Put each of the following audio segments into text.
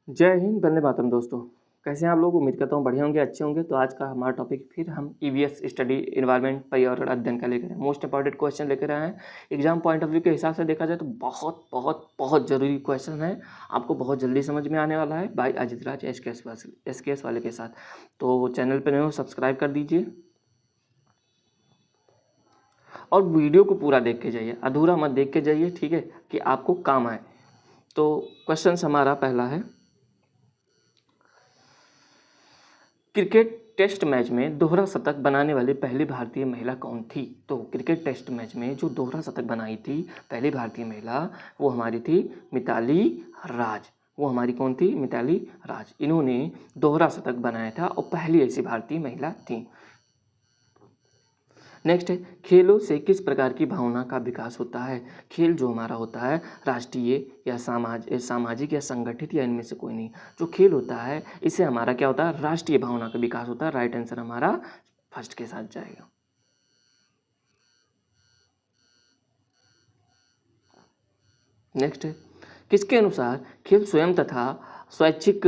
जय हिंद, वंदे मातरम दोस्तों। कैसे हैं आप लोग? उम्मीद करता हूँ बढ़िया होंगे, अच्छे होंगे। तो आज का हमारा टॉपिक फिर हम ईवीएस स्टडी इन्वायरमेंट पर्यावरण अध्ययन का लेकर आए, मोस्ट इंपॉर्टेंट क्वेश्चन लेकर आए हैं। एग्जाम पॉइंट ऑफ व्यू के हिसाब से देखा जाए तो बहुत बहुत बहुत ज़रूरी क्वेश्चन है, आपको बहुत जल्दी समझ में आने वाला है बाई अजित राज एसकेएस वाले के साथ। तो चैनल पर नए हो सब्सक्राइब कर दीजिए और वीडियो को पूरा देख के जाइए, अधूरा मत देख के जाइए, ठीक है, कि आपको काम आए। तो क्वेश्चन हमारा पहला है, क्रिकेट टेस्ट मैच में दोहरा शतक बनाने वाली पहली भारतीय महिला कौन थी? तो क्रिकेट टेस्ट मैच में जो दोहरा शतक बनाई थी पहली भारतीय महिला, वो हमारी थी मिताली राज। वो हमारी कौन थी? मिताली राज। इन्होंने दोहरा शतक बनाया था और पहली ऐसी भारतीय महिला थी। नेक्स्ट है, खेलों से किस प्रकार की भावना का विकास होता है? खेल जो हमारा होता है राष्ट्रीय या सामाजिक या संगठित या इनमें से कोई नहीं। जो खेल होता है इससे हमारा क्या होता है? राष्ट्रीय भावना का विकास होता है। राइट आंसर हमारा फर्स्ट के साथ जाएगा। नेक्स्ट है, किसके अनुसार खेल स्वयं तथा स्वैच्छिक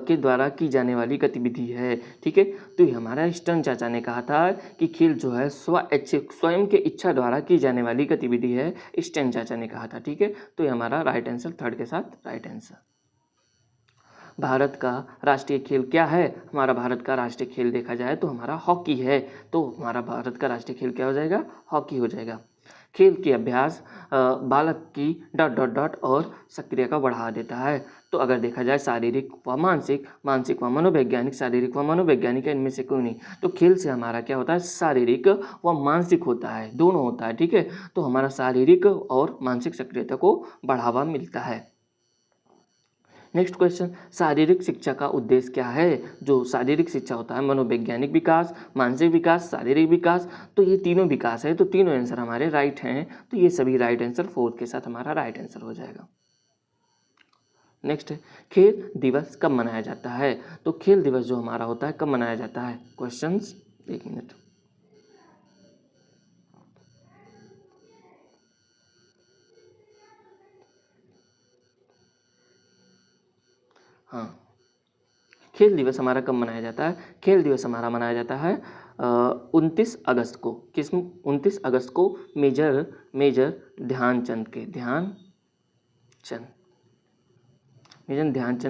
के द्वारा की जाने वाली गतिविधि है? ठीक है, तो ये हमारा स्टर्न चाचा ने कहा था कि खेल जो है स्वैच्छिक स्वयं के इच्छा द्वारा की जाने वाली गतिविधि है, स्टर्न चाचा ने कहा था। ठीक है, तो ये हमारा राइट आंसर थर्ड के साथ राइट आंसर। भारत का राष्ट्रीय खेल क्या है? हमारा भारत का राष्ट्रीय खेल देखा जाए तो हमारा हॉकी है। तो हमारा भारत का राष्ट्रीय खेल क्या हो जाएगा? हॉकी हो जाएगा। खेल के अभ्यास बालक की डॉट डॉट डॉट और सक्रियता को बढ़ा देता है। तो अगर देखा जाए शारीरिक व मानसिक, मानसिक व मनोवैज्ञानिक, शारीरिक व मनोवैज्ञानिक, इनमें से कोई नहीं। तो खेल से हमारा क्या होता है? शारीरिक व मानसिक होता है, दोनों होता है। ठीक है, तो हमारा शारीरिक और मानसिक सक्रियता को बढ़ावा मिलता है। नेक्स्ट क्वेश्चन, शारीरिक शिक्षा का उद्देश्य क्या है? जो शारीरिक शिक्षा होता है, मनोवैज्ञानिक विकास, मानसिक विकास, शारीरिक विकास, तो ये तीनों विकास है। तो तीनों आंसर हमारे राइट हैं। तो ये सभी राइट आंसर फोर्थ के साथ हमारा राइट आंसर हो जाएगा। नेक्स्ट है, खेल दिवस कब मनाया जाता है? तो खेल दिवस जो हमारा होता है कब मनाया जाता है? क्वेश्चंस, एक मिनट। हाँ, खेल दिवस हमारा कब मनाया जाता है? खेल दिवस हमारा मनाया जाता है 29 अगस्त को। किस 29 अगस्त को? मेजर ध्यानचंद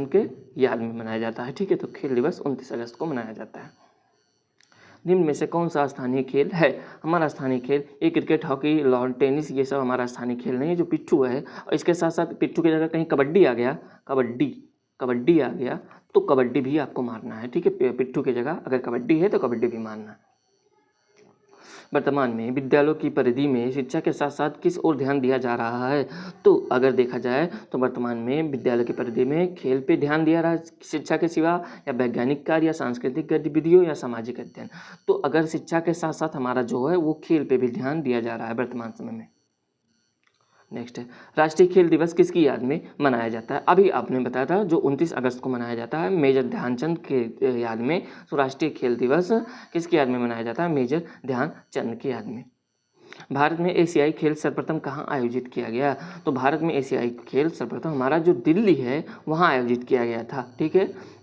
के याद में मनाया जाता है। ठीक है, तो खेल दिवस 29 अगस्त को मनाया जाता है। निम्न में से कौन सा स्थानीय खेल है? हमारा स्थानीय खेल ये क्रिकेट, हॉकी, लॉन टेनिस, ये सब हमारा स्थानीय खेल नहीं है। जो पिट्ठू है, और इसके साथ साथ पिट्ठू की जगह कहीं कबड्डी आ गया, कबड्डी आ गया तो कबड्डी भी आपको मारना है। ठीक है, पिट्ठू की जगह अगर कबड्डी है तो कबड्डी भी मारना है। वर्तमान में विद्यालयों की परिधि में शिक्षा के साथ साथ किस ओर ध्यान दिया जा रहा है? तो अगर देखा जाए तो वर्तमान में विद्यालय की परिधि में खेल पे ध्यान दिया रहा है शिक्षा के सिवा, या वैज्ञानिक कार्य, या सांस्कृतिक गतिविधियों, या सामाजिक अध्ययन। तो अगर शिक्षा के साथ साथ हमारा जो है वो खेल पे भी ध्यान दिया जा रहा है वर्तमान समय में। नेक्स्ट है, राष्ट्रीय खेल दिवस किसकी याद में मनाया जाता है? अभी आपने बताया था जो 29 अगस्त को मनाया जाता है मेजर ध्यानचंद के याद में। तो राष्ट्रीय खेल दिवस किसकी याद में मनाया जाता है? मेजर ध्यानचंद की याद में। भारत में एशियाई खेल सर्वप्रथम कहाँ आयोजित किया गया? तो भारत में एशियाई खेल सर्वप्रथम हमारा जो दिल्ली है वहाँ आयोजित किया गया था। ठीक है,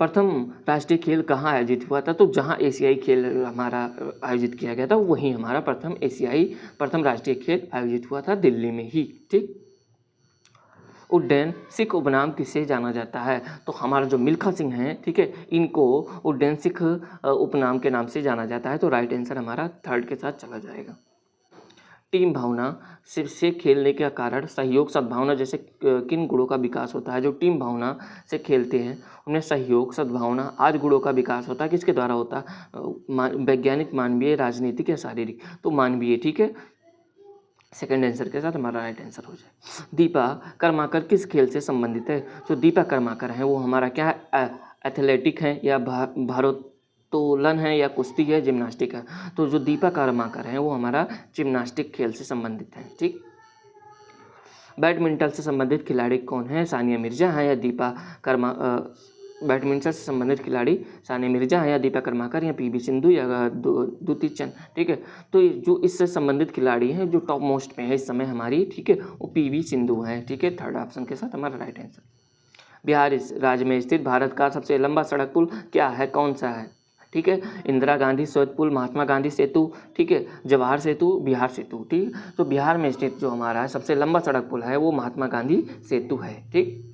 प्रथम राष्ट्रीय खेल कहाँ आयोजित हुआ था? तो जहाँ एशियाई खेल हमारा आयोजित किया गया था वहीं हमारा प्रथम राष्ट्रीय खेल आयोजित हुआ था, दिल्ली में ही। ठीक, उड्डयन सिख उपनाम किससे जाना जाता है? तो हमारा जो मिल्खा सिंह हैं, ठीक है, इनको उड्डयन सिख उपनाम के नाम से जाना जाता है। तो राइट आंसर हमारा थर्ड के साथ चला जाएगा। टीम भावना से खेलने का कारण सहयोग, सद्भावना जैसे किन गुणों का विकास होता है? जो टीम भावना से खेलते हैं उनमें सहयोग, सद्भावना आदि गुणों का विकास होता है। किसके द्वारा होता है? वैज्ञानिक, मानवीय, राजनीतिक या शारीरिक? तो मानवीय। ठीक है, सेकंड आंसर के साथ हमारा राइट आंसर हो जाए। दीपा कर्माकर किस खेल से संबंधित है? जो दीपा कर्माकर है वो हमारा क्या है? एथलेटिक है, या भारोत्तोलन है, या कुश्ती है, जिम्नास्टिक है? तो जो दीपा कर्माकर है वो हमारा जिम्नास्टिक खेल से संबंधित है। ठीक, बैडमिंटन से संबंधित खिलाड़ी कौन है? सानिया मिर्जा है, या दीपा बैडमिंटन से संबंधित खिलाड़ी सानिया मिर्जा हैं या दीपा कर्माकर या पीवी सिंधु या द्युति चंद, ठीक है। तो जो इससे संबंधित खिलाड़ी हैं जो टॉप मोस्ट पे है इस समय हमारी, ठीक है, वो पीवी सिंधु हैं, ठीक है। थर्ड ऑप्शन के साथ हमारा राइट आंसर। बिहार इस राज्य में स्थित भारत का सबसे लंबा सड़क पुल क्या है, कौन सा है, ठीक है। इंदिरा गांधी सड़क पुल, महात्मा गांधी सेतु, ठीक है, जवाहर सेतु, बिहार सेतु, ठीक। तो बिहार में स्थित जो हमारा सबसे लंबा सड़क पुल है वो महात्मा गांधी सेतु है, ठीक।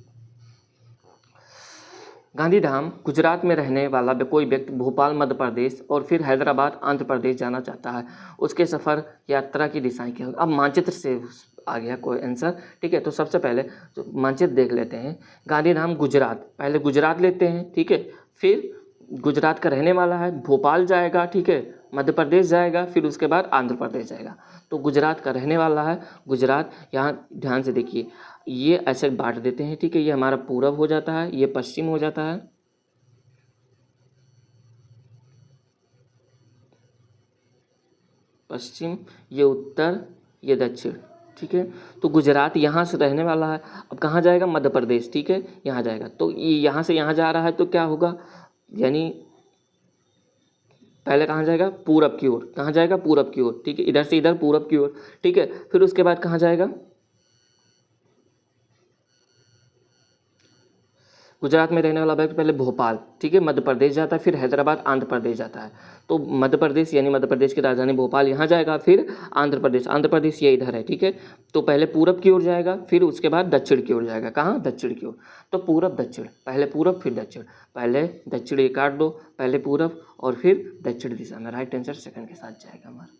गांधीधाम गुजरात में रहने वाला कोई व्यक्ति भोपाल मध्य प्रदेश और फिर हैदराबाद आंध्र प्रदेश जाना चाहता है, उसके सफ़र यात्रा की दिशाएं क्या होगी। अब मानचित्र से आ गया कोई आंसर, ठीक है। तो सबसे पहले तो मानचित्र देख लेते हैं। गांधीधाम गुजरात, पहले गुजरात लेते हैं, ठीक है। फिर गुजरात का रहने वाला है, भोपाल जाएगा, ठीक है, मध्य प्रदेश जाएगा, फिर उसके बाद आंध्र प्रदेश जाएगा। तो गुजरात का रहने वाला है, गुजरात, यहाँ ध्यान से देखिए, ये ऐसे बांट देते हैं, ठीक है। ये हमारा पूरब हो जाता है, ये पश्चिम हो जाता है, पश्चिम, ये उत्तर, ये दक्षिण, ठीक है। तो गुजरात यहाँ से रहने वाला है, अब कहाँ जाएगा, मध्य प्रदेश, ठीक है, यहाँ जाएगा। तो ये यहाँ से यहाँ जा रहा है तो क्या होगा, यानी पहले कहाँ जाएगा, पूरब की ओर, कहाँ जाएगा, पूरब की ओर, ठीक है, इधर से इधर पूरब की ओर, ठीक है। फिर उसके बाद कहाँ जाएगा, गुजरात में रहने वाला व्यक्ति पहले भोपाल, ठीक है, मध्य प्रदेश जाता है, फिर हैदराबाद आंध्र प्रदेश जाता है। तो मध्य प्रदेश यानी मध्य प्रदेश की राजधानी भोपाल यहाँ जाएगा, फिर आंध्र प्रदेश, आंध्र प्रदेश ये इधर है, ठीक है। तो पहले पूरब की ओर जाएगा, फिर उसके बाद दक्षिण की ओर जाएगा, कहाँ, दक्षिण की ओर। तो पूरब दक्षिण, पहले पूरब फिर दक्षिण, पहले दक्षिण ये काट दो, पहले पूरब और फिर दक्षिण दिशा में। राइट आंसर सेकंड के साथ जाएगा हमारा।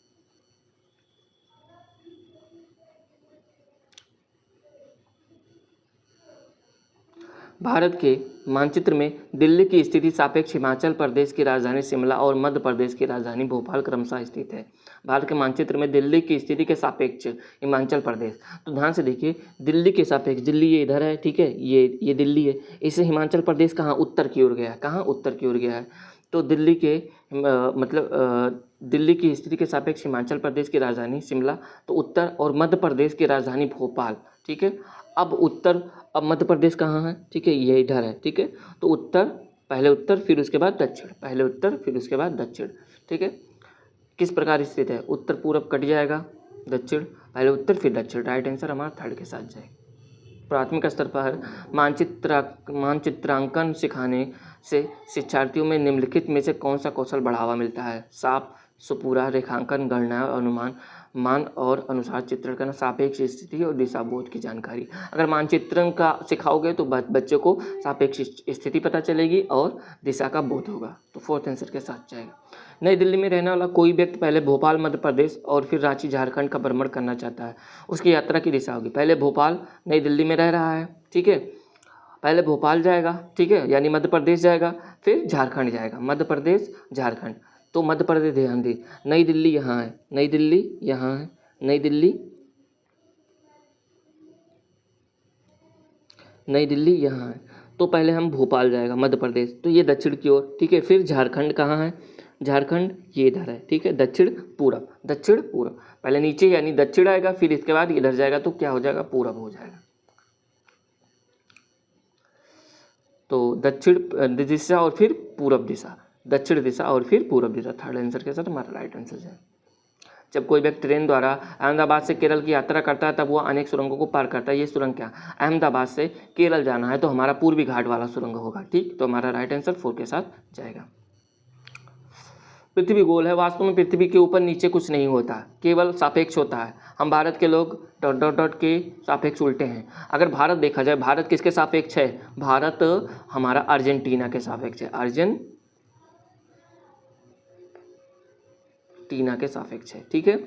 भारत के मानचित्र में दिल्ली की स्थिति सापेक्ष हिमाचल प्रदेश की राजधानी शिमला और मध्य प्रदेश की राजधानी भोपाल क्रमशः स्थित है। भारत के मानचित्र में दिल्ली की स्थिति के सापेक्ष हिमाचल प्रदेश, तो ध्यान से देखिए, दिल्ली के सापेक्ष, दिल्ली ये इधर है, ठीक है, ये दिल्ली है, इससे हिमाचल प्रदेश कहाँ, उत्तर की ओर गया है, कहाँ, उत्तर की ओर गया है। तो दिल्ली के दिल्ली की स्थिति के सापेक्ष हिमाचल प्रदेश की राजधानी शिमला, तो उत्तर, और मध्य प्रदेश की राजधानी भोपाल, ठीक है। अब मध्य प्रदेश कहाँ है, ठीक है, ये इधर है, ठीक है। तो उत्तर, पहले उत्तर फिर उसके बाद दक्षिण, पहले उत्तर फिर उसके बाद दक्षिण, ठीक है। किस प्रकार स्थित है, उत्तर पूरब कट जाएगा, दक्षिण, पहले उत्तर फिर दक्षिण। राइट आंसर हमारा थर्ड के साथ जाए। प्राथमिक स्तर पर मानचित्रांकन सिखाने से शिक्षार्थियों में निम्नलिखित में से कौन सा कौशल बढ़ावा मिलता है। साफ सुपूरा रेखांकन, गणना, अनुमान, मान और अनुसार चित्रण करना, सापेक्ष स्थिति और दिशा बोध की जानकारी। अगर मानचित्रण का सिखाओगे तो बच्चों को सापेक्ष स्थिति पता चलेगी और दिशा का बोध होगा। तो फोर्थ आंसर के साथ जाएगा। नई दिल्ली में रहने वाला कोई व्यक्ति पहले भोपाल मध्य प्रदेश और फिर रांची झारखंड का भ्रमण करना चाहता है, उसकी यात्रा की दिशा होगी, पहले भोपाल, नई दिल्ली में रह रहा है, ठीक है, पहले भोपाल जाएगा, ठीक है, यानी मध्य प्रदेश जाएगा, फिर झारखंड जाएगा, मध्य प्रदेश झारखंड। तो मध्य प्रदेश ध्यान दी, नई दिल्ली यहाँ है, नई दिल्ली यहाँ है, नई दिल्ली यहाँ है। तो पहले हम भोपाल जाएगा, मध्य प्रदेश, तो ये दक्षिण की ओर, ठीक है। फिर झारखंड कहाँ है, झारखंड ये इधर है, ठीक है, दक्षिण पूरब, दक्षिण पूरब, पहले नीचे यानी दक्षिण आएगा, फिर इसके बाद इधर जाएगा तो क्या हो जाएगा, पूरब हो जाएगा। तो दक्षिण दिशा और फिर पूरब दिशा, दक्षिण दिशा और फिर पूरब दिशा। थर्ड आंसर के साथ हमारा राइट आंसर है। जब कोई व्यक्ति ट्रेन द्वारा अहमदाबाद से केरल की यात्रा करता है तब वह अनेक सुरंगों को पार करता है। ये सुरंग क्या, अहमदाबाद से केरल जाना है तो हमारा पूर्वी घाट वाला सुरंग होगा, ठीक। तो हमारा राइट आंसर 4 के साथ जाएगा। पृथ्वी गोल है, वास्तव में पृथ्वी के ऊपर नीचे कुछ नहीं होता, केवल सापेक्ष होता है। हम भारत के लोग डॉट डॉट डॉट के सापेक्ष उल्टे हैं। अगर भारत देखा जाए, भारत किसके सापेक्ष है, भारत हमारा अर्जेंटीना के सापेक्ष है, अर्जेंटीना के सापेक्ष है, ठीक है।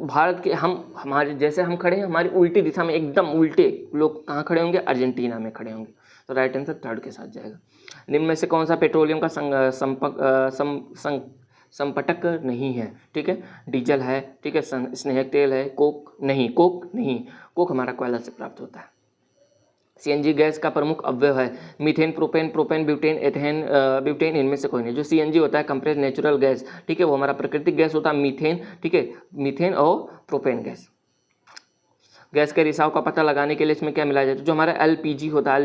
भारत के हमारे जैसे हम खड़े हैं, हमारी उल्टी दिशा में एकदम उल्टे लोग कहाँ खड़े होंगे, अर्जेंटीना में खड़े होंगे। तो राइट आंसर थर्ड के साथ जाएगा। निम्न में से कौन सा पेट्रोलियम का संपटक नहीं है, ठीक है, डीजल है, ठीक है, स्नेहक तेल है, कोक नहीं, कोक हमारा कोयला से प्राप्त होता है। सीएनजी गैस का प्रमुख अवयव है methane, propane, butane, ethane, butane, इनमें से कोई नहीं। जो सीएनजी होता है कंप्रेस्ड नेचुरल गैस, ठीक है, वो हमारा प्राकृतिक गैस होता है मीथेन, ठीक है, मीथेन और प्रोपेन गैस। गैस के रिसाव का पता लगाने के लिए इसमें क्या मिलाया जाता है? जो हमारा LPG होता है,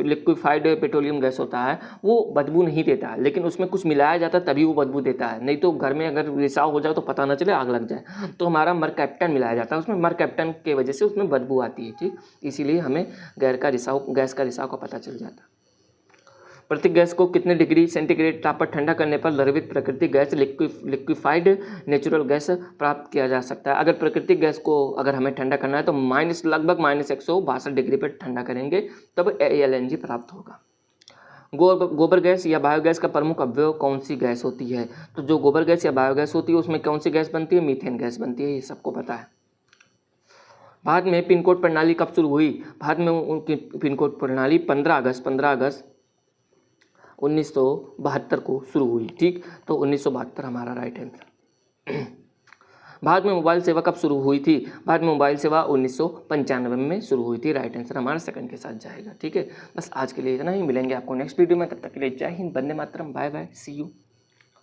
लिक्विफाइड पेट्रोलियम गैस होता है, वो बदबू नहीं देता है, लेकिन उसमें कुछ मिलाया जाता है तभी वो बदबू देता है, नहीं तो घर में अगर रिसाव हो जाए तो पता ना चले, आग लग जाए। तो हमारा मरकैप्टन मिलाया जाता है उसमें, मरकैप्टन की वजह से उसमें बदबू आती है, ठीक, इसीलिए हमें गैस का रिसाव का पता चल जाता है। प्रत्येक गैस को कितने डिग्री सेंटीग्रेड ताप पर ठंडा करने पर द्रवित प्राकृतिक गैस लिक्विफाइड नेचुरल गैस प्राप्त किया जा सकता है? अगर प्राकृतिक गैस को अगर हमें ठंडा करना है तो लगभग -162 डिग्री पर ठंडा करेंगे, तब LNG प्राप्त होगा। गोबर गैस या बायोगैस का प्रमुख अवयव कौन सी गैस होती है? तो जो गोबर गैस या बायोगैस होती है उसमें कौन सी गैस बनती है? मीथेन गैस बनती है, ये सबको पता है। भारत में पिन कोड प्रणाली कब शुरू हुई? भारत में उनकी पिन कोड प्रणाली 15 अगस्त 1972 को शुरू हुई, ठीक, तो 1972 हमारा राइट आंसर। भारत में मोबाइल सेवा कब शुरू हुई थी? भारत में मोबाइल सेवा 1995 में शुरू हुई थी, राइट आंसर हमारा सेकंड के साथ जाएगा, ठीक है। बस आज के लिए इतना ही, मिलेंगे आपको नेक्स्ट वीडियो में, तब तक के लिए जय Hind, Vande Mataram, bye bye, C you.